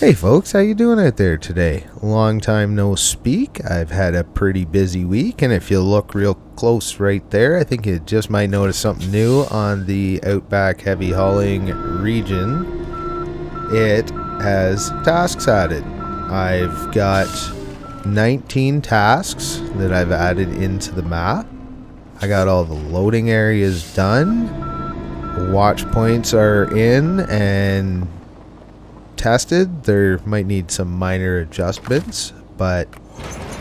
Hey folks, how you doing out there today? Long time no speak. I've had a pretty busy week, and if you look real close right there, I think you just might notice something new on the Outback heavy hauling region. It has tasks added. I've got 19 tasks that I've added into the map. I got all the loading areas done. Watch points are in and tested. There might need some minor adjustments, but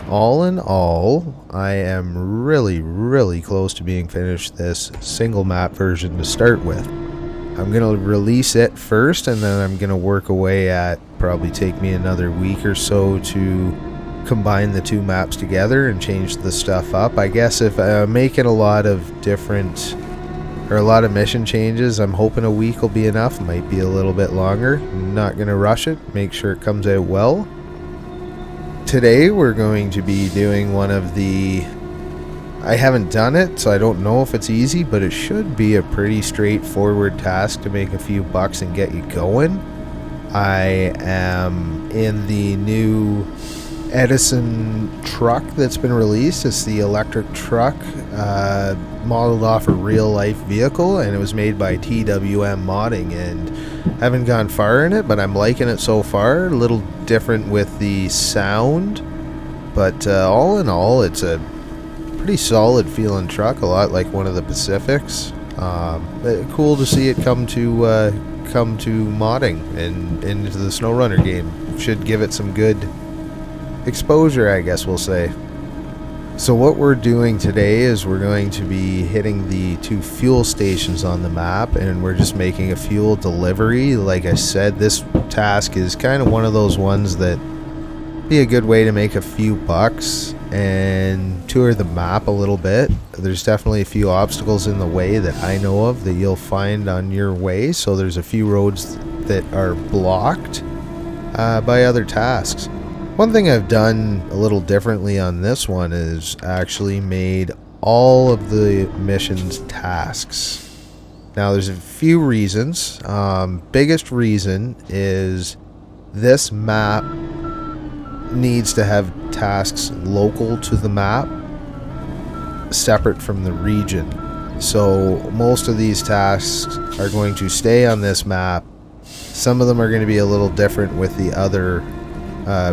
all in all, I am really close to being finished this single map version to start with. I'm going to release it first, and then I'm going to work away at probably take me another week or so to combine the two maps together and change the stuff up. I guess if I'm making a lot of different or a lot of mission changes, I'm hoping a week will be enough. Might be a little bit longer. Not going to rush it. Make sure it comes out well. Today we're going to be doing one of the... I haven't done it, so I don't know if it's easy, but it should be a pretty straightforward task to make a few bucks and get you going. I am in the new Edison truck that's been released. It's the electric truck modeled off a real-life vehicle, and it was made by TWM Modding, and haven't gone far in it, but I'm liking it so far. A little different with the sound, but all in all, it's a pretty solid feeling truck, a lot like one of the Pacifics. Cool to see it come to modding and into the Snowrunner game. Should give it some good exposure, I guess we'll say. So what we're doing today is we're going to be hitting the two fuel stations on the map, and we're just making a fuel delivery. Like I said, this task is kind of one of those ones that be a good way to make a few bucks and tour the map a little bit. There's definitely a few obstacles in the way that I know of that you'll find on your way, so there's a few roads that are blocked by other tasks. One thing I've done a little differently on this one is actually made all of the missions tasks. Now there's a few reasons. Biggest reason is this map needs to have tasks local to the map, separate from the region. So most of these tasks are going to stay on this map. Some of them are going to be a little different with the other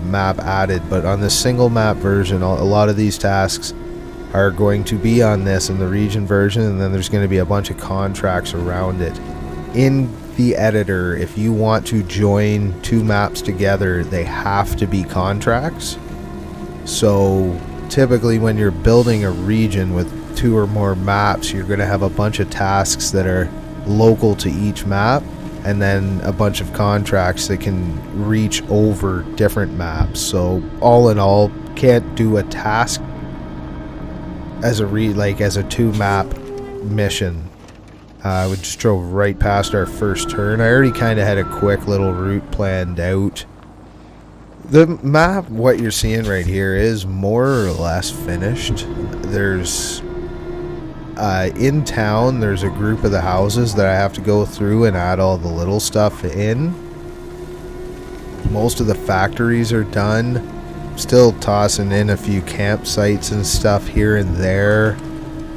map added, but on the single map version, a lot of these tasks are going to be on this in the region version, and then there's going to be a bunch of contracts around it. In the editor, if you want to join two maps together, they have to be contracts. So typically when you're building a region with two or more maps, you're going to have a bunch of tasks that are local to each map, and then a bunch of contracts that can reach over different maps. So all in all, can't do a task as a two map mission. We just drove right past our first turn. I already kind of had a quick little route planned out. The map, what you're seeing right here, is more or less finished. There's in town, there's a group of the houses that I have to go through and add all the little stuff in. Most of the factories are done. Still tossing in a few campsites and stuff here and there.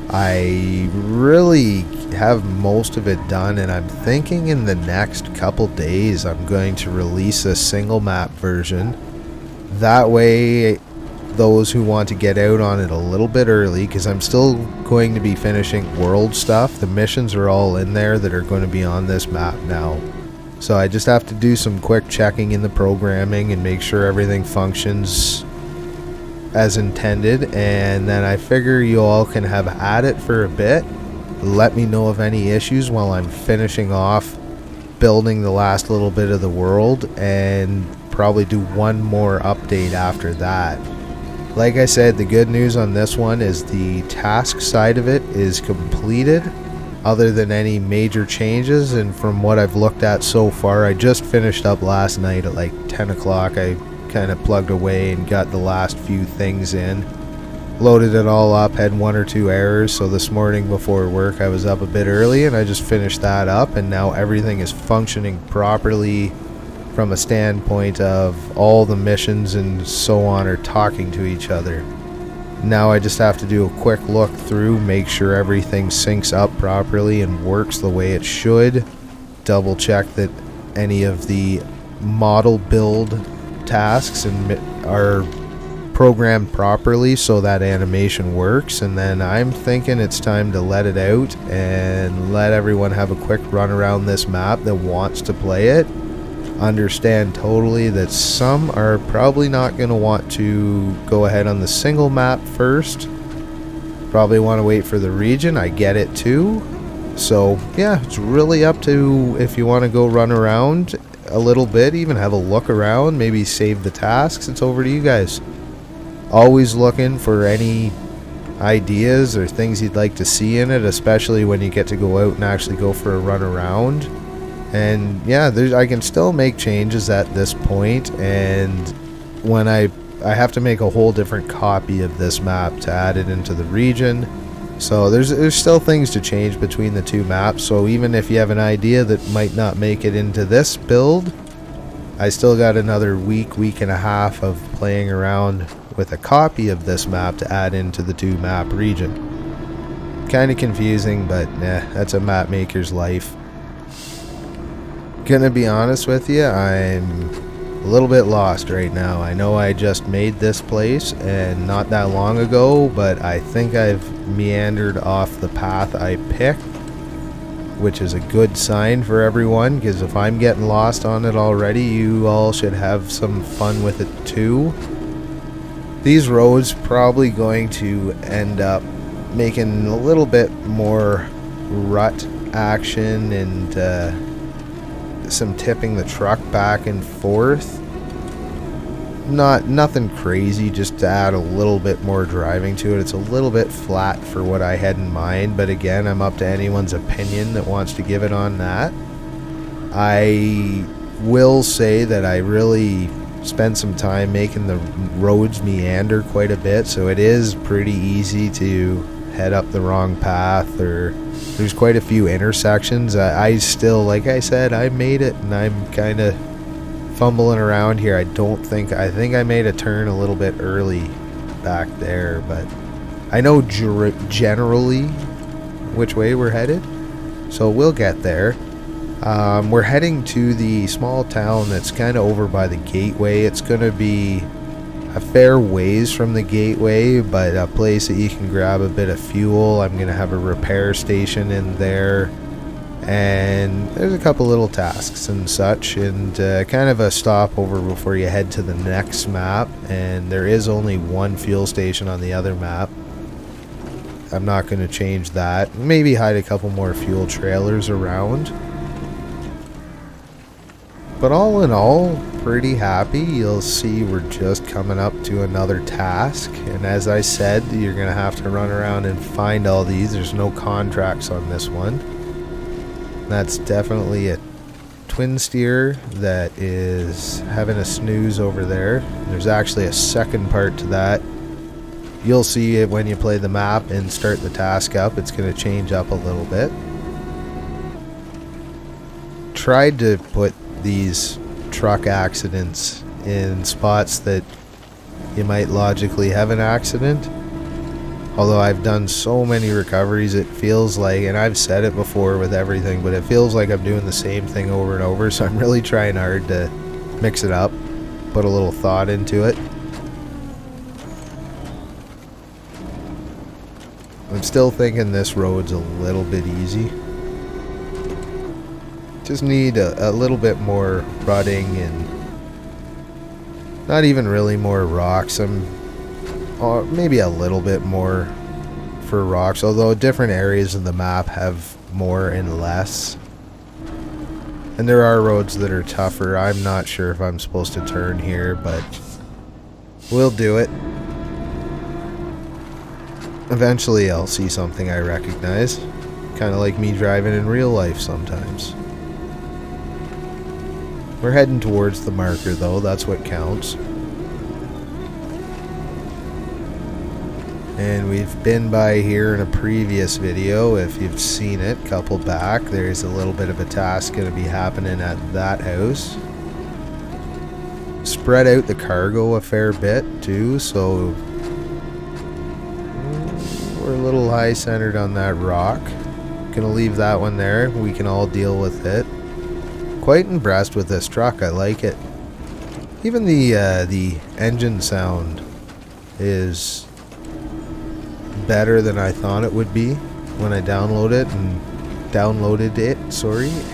I really have most of it done, and I'm thinking in the next couple days I'm going to release a single map version. That way those who want to get out on it a little bit early, because I'm still going to be finishing world stuff. The missions are all in there that are going to be on this map now. So I just have to do some quick checking in the programming and make sure everything functions as intended, and then I figure you all can have at it for a bit. Let me know of any issues while I'm finishing off building the last little bit of the world, and probably do one more update after that. Like I said, the good news on this one is the task side of it is completed, other than any major changes, and from what I've looked at so far, I just finished up last night at like 10 o'clock. I kind of plugged away and got the last few things in, loaded it all up, had one or two errors, so this morning before work I was up a bit early and I just finished that up, and now everything is functioning properly from a standpoint of all the missions and so on are talking to each other. Now I just have to do a quick look through, make sure everything syncs up properly and works the way it should. Double check that any of the model build tasks are programmed properly so that animation works, and then I'm thinking it's time to let it out and let everyone have a quick run around this map that wants to play it. Understand totally that some are probably not going to want to go ahead on the single map first. Probably want to wait for the region. I get it too. So yeah, it's really up to if you want to go run around a little bit, even have a look around, maybe save the tasks. It's over to you guys. Always looking for any ideas or things you'd like to see in it, especially when you get to go out and actually go for a run around. And yeah, I can still make changes at this point, and when I have to make a whole different copy of this map to add it into the region. So there's still things to change between the two maps. So even if you have an idea that might not make it into this build, I still got another week and a half of playing around with a copy of this map to add into the two map region. Kind of confusing, but nah, that's a map maker's life. Gonna be honest with you, I'm a little bit lost right now. I know I just made this place and not that long ago, but I think I've meandered off the path I picked, which is a good sign for everyone, because if I'm getting lost on it already, you all should have some fun with it too. These roads probably going to end up making a little bit more rut action and some tipping the truck back and forth. Nothing crazy, just to add a little bit more driving to it. It's a little bit flat for what I had in mind, but again, I'm up to anyone's opinion that wants to give it on that. I will say that I really spent some time making the roads meander quite a bit, so it is pretty easy to head up the wrong path, or there's quite a few intersections. I still, like I said, I made it, and I'm kind of fumbling around here. I think I made a turn a little bit early back there, but I know generally which way we're headed, so we'll get there. We're heading to the small town that's kind of over by the gateway. It's going to be a fair ways from the gateway, but a place that you can grab a bit of fuel. I'm going to have a repair station in there, and there's a couple little tasks and such, and kind of a stopover before you head to the next map. And there is only one fuel station on the other map. I'm not going to change that. Maybe hide a couple more fuel trailers around. But all in all, pretty happy. You'll see we're just coming up to another task, and as I said, you're gonna have to run around and find all these. There's no contracts on this one. That's definitely a twin steer that is having a snooze over there. There's actually a second part to that. You'll see it when you play the map and start the task up. It's gonna change up a little bit. Tried to put these truck accidents in spots that you might logically have an accident. Although I've done so many recoveries, it feels like, and I've said it before with everything, but it feels like I'm doing the same thing over and over, so I'm really trying hard to mix it up, put a little thought into it. I'm still thinking this road's a little bit easy. Just need a little bit more rutting and not even really more rocks. Maybe a little bit more for rocks, although different areas of the map have more and less. And there are roads that are tougher. I'm not sure if I'm supposed to turn here, but we'll do it. Eventually I'll see something I recognize. Kind of like me driving in real life sometimes. We're heading towards the marker though, that's what counts. And we've been by here in a previous video, if you've seen it, couple back. There's a little bit of a task going to be happening at that house. spread out the cargo a fair bit too, so we're a little high centered on that rock. Gonna leave that one there. We can all deal with it. Quite impressed with this truck. I like it. Even the engine sound is better than I thought it would be when I downloaded it,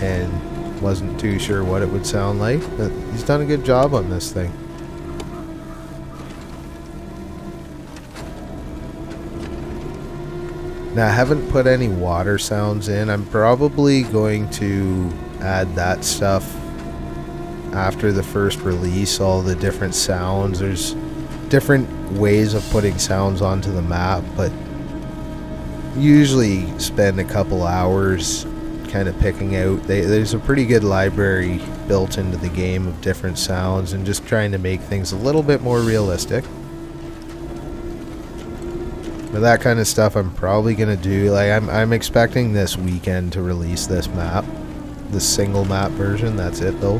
and wasn't too sure what it would sound like, but he's done a good job on this thing. Now, I haven't put any water sounds in. I'm probably going to add that stuff after the first release, all the different sounds. There's different ways of putting sounds onto the map, but usually spend a couple hours kind of picking out. There's a pretty good library built into the game of different sounds, and just trying to make things a little bit more realistic. But that kind of stuff I'm probably gonna do. Like I'm expecting this weekend to release this map, the single map version. That's it though.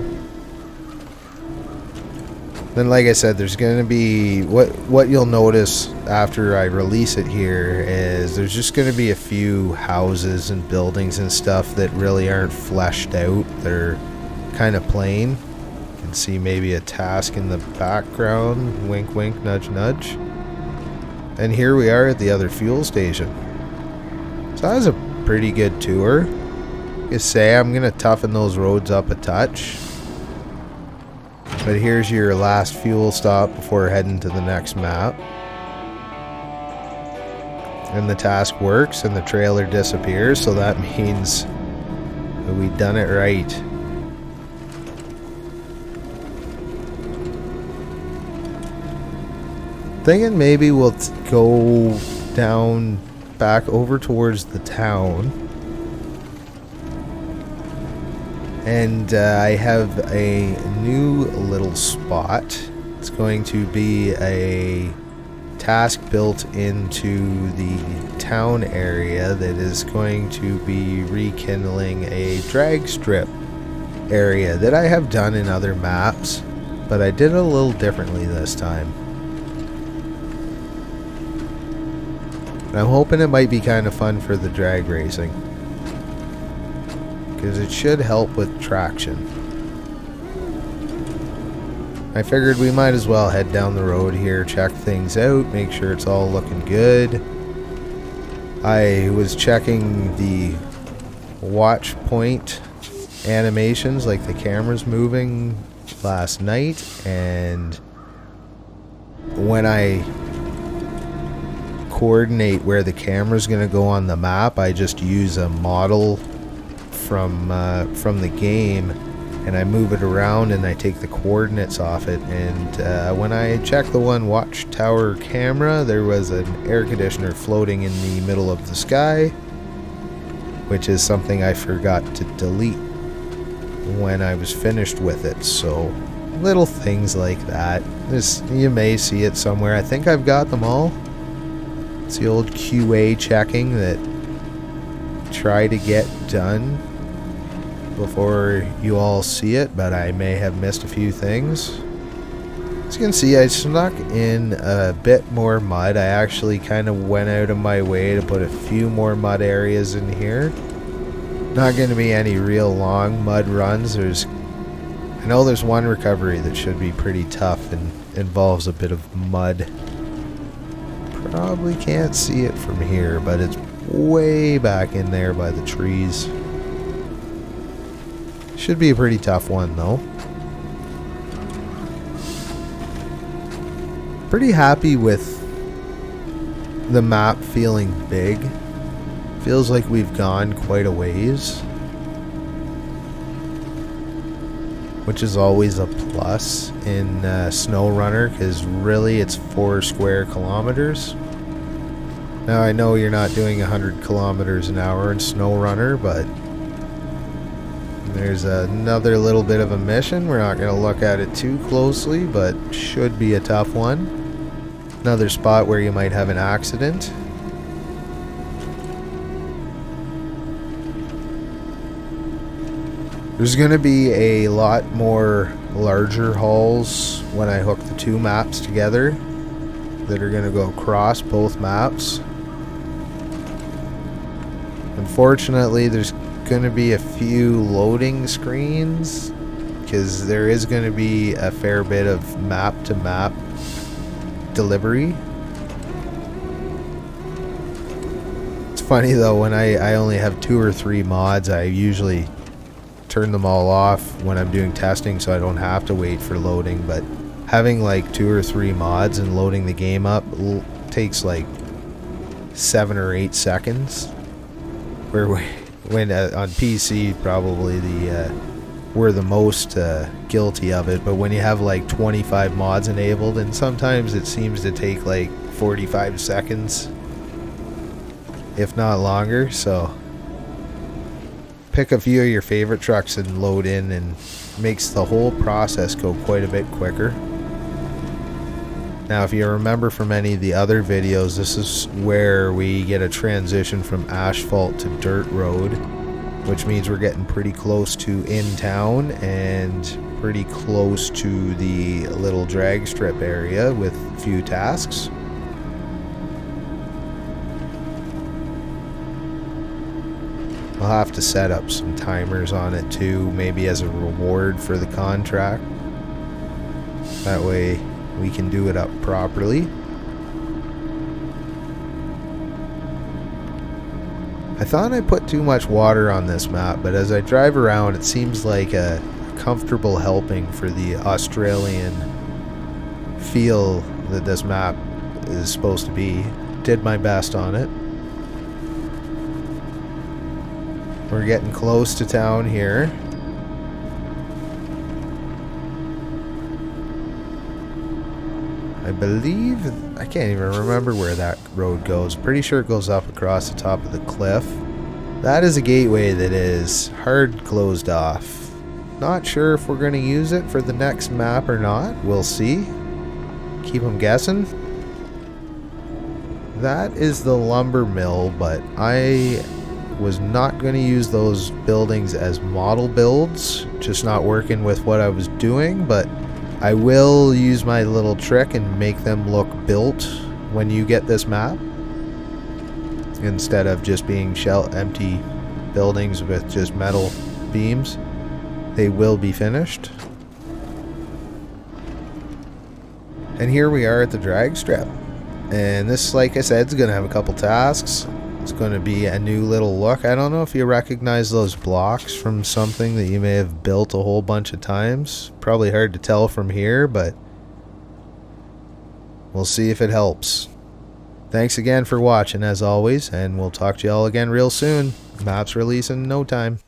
Then, like I said, there's gonna be what you'll notice after I release it here is there's just gonna be a few houses and buildings and stuff that really aren't fleshed out. They're kind of plain. You can see maybe a task in the background. Wink, wink, nudge, nudge. And here we are at the other fuel station. So that was a pretty good tour. Like I say, I'm going to toughen those roads up a touch. But here's your last fuel stop before heading to the next map. And the task works and the trailer disappears, so that means that we've done it right. Thinking maybe we'll go down back over towards the town, and I have a new little spot. It's going to be a task built into the town area that is going to be rekindling a drag strip area that I have done in other maps, but I did it a little differently this time. I'm hoping it might be kind of fun for the drag racing, because it should help with traction. I figured we might as well head down the road here, check things out, make sure it's all looking good. I was checking the watch point animations, like the camera's moving, last night, and when I coordinate where the camera's going to go on the map, I just use a model from the game, and I move it around and I take the coordinates off it. And when I checked the one watchtower camera, there was an air conditioner floating in the middle of the sky, which is something I forgot to delete when I was finished with it. So little things like that. You may see it somewhere. I think I've got them all. It's the old QA checking that try to get done before you all see it, but I may have missed a few things. As you can see, I snuck in a bit more mud. I actually kind of went out of my way to put a few more mud areas in here. Not going to be any real long mud runs. I know there's one recovery that should be pretty tough and involves a bit of mud. Probably can't see it from here, but it's way back in there by the trees. Should be a pretty tough one though. Pretty happy with the map feeling big. Feels like we've gone quite a ways, which is always a plus in Snowrunner, because really it's 4 square kilometers. Now I know you're not doing 100 kilometers an hour in Snowrunner, but there's another little bit of a mission. We're not going to look at it too closely, but should be a tough one. Another spot where you might have an accident. There's going to be a lot more larger hulls when I hook the two maps together that are going to go across both maps. Unfortunately, there's going to be a few loading screens because there is going to be a fair bit of map-to-map delivery. It's funny though, when I only have 2 or 3 mods, I usually turn them all off when I'm doing testing so I don't have to wait for loading, but having like 2 or 3 mods and loading the game up takes like 7 or 8 seconds. Where when on PC probably we're the most guilty of it, but when you have like 25 mods enabled, and sometimes it seems to take like 45 seconds, if not longer. So pick a few of your favorite trucks and load in, and makes the whole process go quite a bit quicker. Now, if you remember from any of the other videos, this is where we get a transition from asphalt to dirt road, which means we're getting pretty close to in town and pretty close to the little drag strip area with a few tasks. I'll have to set up some timers on it too, maybe as a reward for the contract. That way we can do it up properly. I thought I put too much water on this map, but as I drive around, it seems like a comfortable helping for the Australian feel that this map is supposed to be. Did my best on it. We're getting close to town here. I believe, I can't even remember where that road goes. Pretty sure it goes up across the top of the cliff. That is a gateway that is hard closed off. Not sure if we're going to use it for the next map or not. We'll see. Keep them guessing. That is the lumber mill, but I was not going to use those buildings as model builds. Just not working with what I was doing, but I will use my little trick and make them look built when you get this map, instead of just being empty buildings with just metal beams. They will be finished. And here we are at the drag strip, and this, like I said, is going to have a couple tasks. It's going to be a new little look. I don't know if you recognize those blocks from something that you may have built a whole bunch of times. Probably hard to tell from here, but we'll see if it helps. Thanks again for watching as always, and we'll talk to you all again real soon. Maps release in no time.